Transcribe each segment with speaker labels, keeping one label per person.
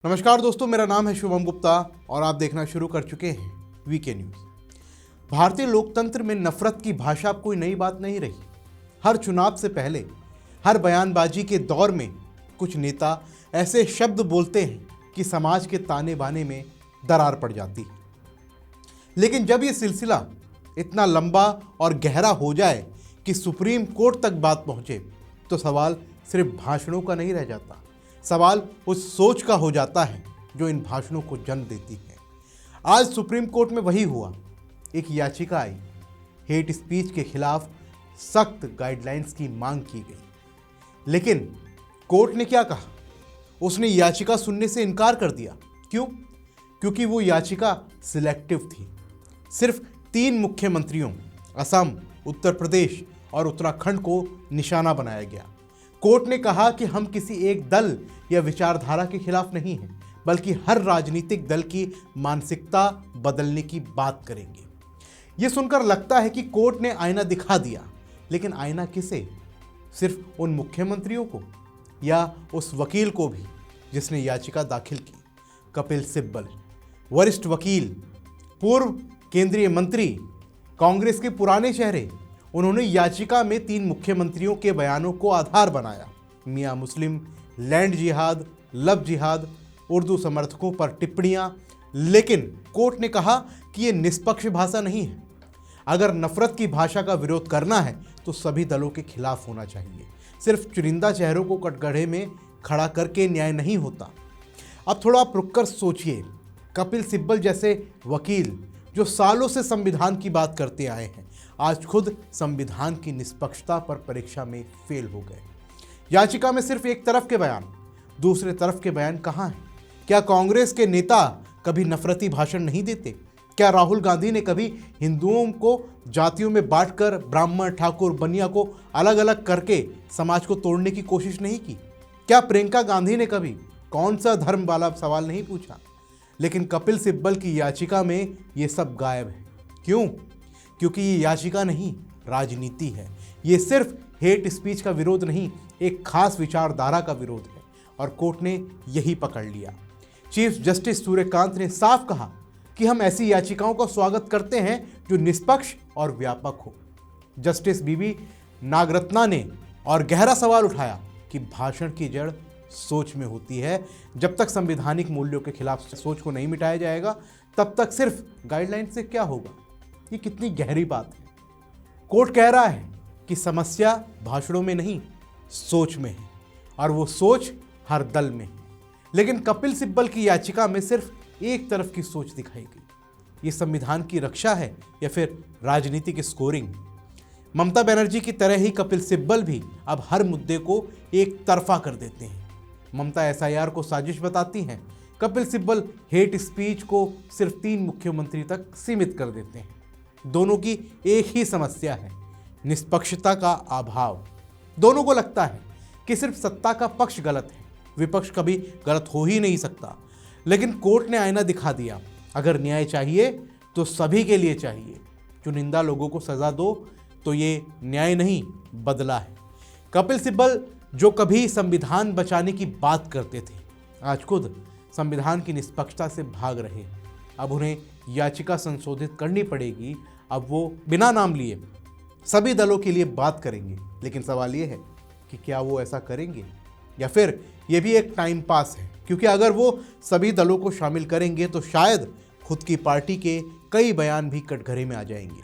Speaker 1: नमस्कार दोस्तों, मेरा नाम है शुभम गुप्ता और आप देखना शुरू कर चुके हैं वीके न्यूज़। भारतीय लोकतंत्र में नफरत की भाषा अब कोई नई बात नहीं रही। हर चुनाव से पहले, हर बयानबाजी के दौर में कुछ नेता ऐसे शब्द बोलते हैं कि समाज के ताने बाने में दरार पड़ जाती है। लेकिन जब ये सिलसिला इतना लंबा और गहरा हो जाए कि सुप्रीम कोर्ट तक बात पहुंचे, तो सवाल सिर्फ भाषणों का नहीं रह जाता। सवाल उस सोच का हो जाता है जो इन भाषणों को जन्म देती है। आज सुप्रीम कोर्ट में वही हुआ। एक याचिका आई, हेट स्पीच के खिलाफ सख्त गाइडलाइंस की मांग की गई। लेकिन कोर्ट ने क्या कहा? उसने याचिका सुनने से इनकार कर दिया। क्यों? क्योंकि वो याचिका सिलेक्टिव थी। सिर्फ 3 मुख्यमंत्रियों असम, उत्तर प्रदेश और उत्तराखंड को निशाना बनाया गया। कोर्ट ने कहा कि हम किसी एक दल या विचारधारा के खिलाफ नहीं हैं, बल्कि हर राजनीतिक दल की मानसिकता बदलने की बात करेंगे। ये सुनकर लगता है कि कोर्ट ने आईना दिखा दिया, लेकिन आईना किसे? सिर्फ उन मुख्यमंत्रियों को या उस वकील को भी जिसने याचिका दाखिल की? कपिल सिब्बल, वरिष्ठ वकील, पूर्व केंद्रीय मंत्री, कांग्रेस के पुराने चेहरे, उन्होंने याचिका में 3 मुख्यमंत्रियों के बयानों को आधार बनाया। मियां मुस्लिम, लैंड जिहाद, लव जिहाद, उर्दू समर्थकों पर टिप्पणियां। लेकिन कोर्ट ने कहा कि यह निष्पक्ष भाषा नहीं है। अगर नफरत की भाषा का विरोध करना है तो सभी दलों के खिलाफ होना चाहिए। सिर्फ चुनिंदा चेहरों को कटघरे में खड़ा करके न्याय नहीं होता। अब थोड़ा आप रुककर सोचिए। कपिल सिब्बल जैसे वकील जो सालों से संविधान की बात करते आए हैं, आज खुद संविधान की निष्पक्षता पर परीक्षा में फेल हो गए। याचिका में सिर्फ एक तरफ के बयान, दूसरे तरफ के बयान कहाँ हैं? क्या कांग्रेस के नेता कभी नफरती भाषण नहीं देते? क्या राहुल गांधी ने कभी हिंदुओं को जातियों में बांटकर ब्राह्मण, ठाकुर, बनिया को अलग अलग करके समाज को तोड़ने की कोशिश नहीं की? क्या प्रियंका गांधी ने कभी कौन सा धर्म वाला सवाल नहीं पूछा? लेकिन कपिल सिब्बल की याचिका में ये सब गायब है। क्यों? क्योंकि ये याचिका नहीं, राजनीति है। ये सिर्फ हेट स्पीच का विरोध नहीं, एक खास विचारधारा का विरोध है। और कोर्ट ने यही पकड़ लिया। चीफ जस्टिस सूर्यकांत ने साफ कहा कि हम ऐसी याचिकाओं का स्वागत करते हैं जो निष्पक्ष और व्यापक हो। जस्टिस बीबी नागरत्ना ने और गहरा सवाल उठाया कि भाषण की जड़ सोच में होती है। जब तक संवैधानिक मूल्यों के खिलाफ सोच को नहीं मिटाया जाएगा, तब तक सिर्फ गाइडलाइन से क्या होगा? ये कितनी गहरी बात है। कोर्ट कह रहा है कि समस्या भाषणों में नहीं, सोच में है, और वो सोच हर दल में है। लेकिन कपिल सिब्बल की याचिका में सिर्फ एक तरफ की सोच दिखाई गई। ये संविधान की रक्षा है या फिर राजनीतिक स्कोरिंग? ममता बनर्जी की तरह ही कपिल सिब्बल भी अब हर मुद्दे को एक तरफा कर देते हैं। ममता एसआईआर को साजिश बताती हैं, कपिल सिब्बल हेट स्पीच को सिर्फ 3 मुख्यमंत्री तक सीमित कर देते हैं। दोनों की एक ही समस्या है, निष्पक्षता का अभाव। दोनों को लगता है कि सिर्फ सत्ता का पक्ष गलत है, विपक्ष कभी गलत हो ही नहीं सकता। लेकिन कोर्ट ने आईना दिखा दिया। अगर न्याय चाहिए तो सभी के लिए चाहिए। चुनिंदा लोगों को सजा दो तो ये न्याय नहीं, बदला है। कपिल सिब्बल जो कभी संविधान बचाने की बात करते थे, आज खुद संविधान की निष्पक्षता से भाग रहे। अब उन्हें याचिका संशोधित करनी पड़ेगी। अब वो बिना नाम लिए सभी दलों के लिए बात करेंगे। लेकिन सवाल ये है कि क्या वो ऐसा करेंगे या फिर ये भी एक टाइम पास है? क्योंकि अगर वो सभी दलों को शामिल करेंगे तो शायद खुद की पार्टी के कई बयान भी कटघरे में आ जाएंगे।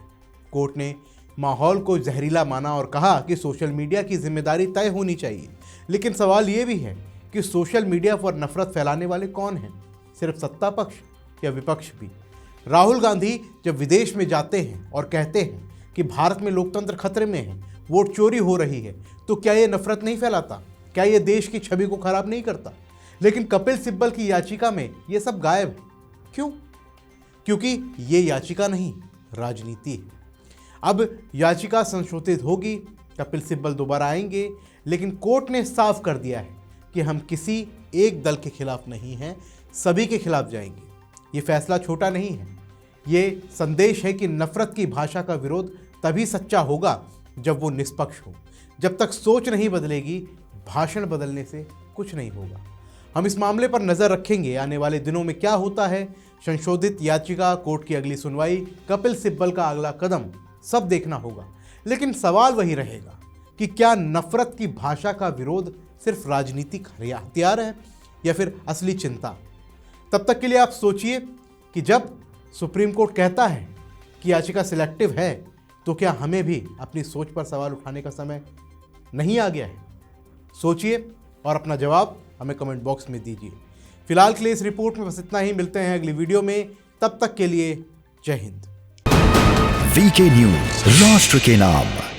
Speaker 1: कोर्ट ने माहौल को जहरीला माना और कहा कि सोशल मीडिया की जिम्मेदारी तय होनी चाहिए। लेकिन सवाल ये भी है कि सोशल मीडिया पर नफरत फैलाने वाले कौन हैं? सिर्फ सत्ता पक्ष या विपक्ष भी? राहुल गांधी जब विदेश में जाते हैं और कहते हैं कि भारत में लोकतंत्र खतरे में है, वोट चोरी हो रही है, तो क्या ये नफरत नहीं फैलाता? क्या ये देश की छवि को खराब नहीं करता? लेकिन कपिल सिब्बल की याचिका में ये सब गायब है। क्यों? क्योंकि ये याचिका नहीं, राजनीति है। अब याचिका संशोधित होगी, कपिल सिब्बल दोबारा आएंगे, लेकिन कोर्ट ने साफ कर दिया है कि हम किसी एक दल के खिलाफ नहीं हैं, सभी के खिलाफ जाएंगे। ये फैसला छोटा नहीं है, ये संदेश है कि नफरत की भाषा का विरोध तभी सच्चा होगा जब वो निष्पक्ष हो। जब तक सोच नहीं बदलेगी, भाषण बदलने से कुछ नहीं होगा। हम इस मामले पर नजर रखेंगे। आने वाले दिनों में क्या होता है, संशोधित याचिका, कोर्ट की अगली सुनवाई, कपिल सिब्बल का अगला कदम, सब देखना होगा। लेकिन सवाल वही रहेगा कि क्या नफरत की भाषा का विरोध सिर्फ राजनीतिक हथियार है या फिर असली चिंता। तब तक के लिए आप सोचिए कि जब सुप्रीम कोर्ट कहता है कि याचिका सिलेक्टिव है, तो क्या हमें भी अपनी सोच पर सवाल उठाने का समय नहीं आ गया है? सोचिए और अपना जवाब हमें कमेंट बॉक्स में दीजिए। फिलहाल के लिए इस रिपोर्ट में बस इतना ही। मिलते हैं अगली वीडियो में, तब तक के लिए जय हिंद।
Speaker 2: वीके न्यूज, राष्ट्र के नाम।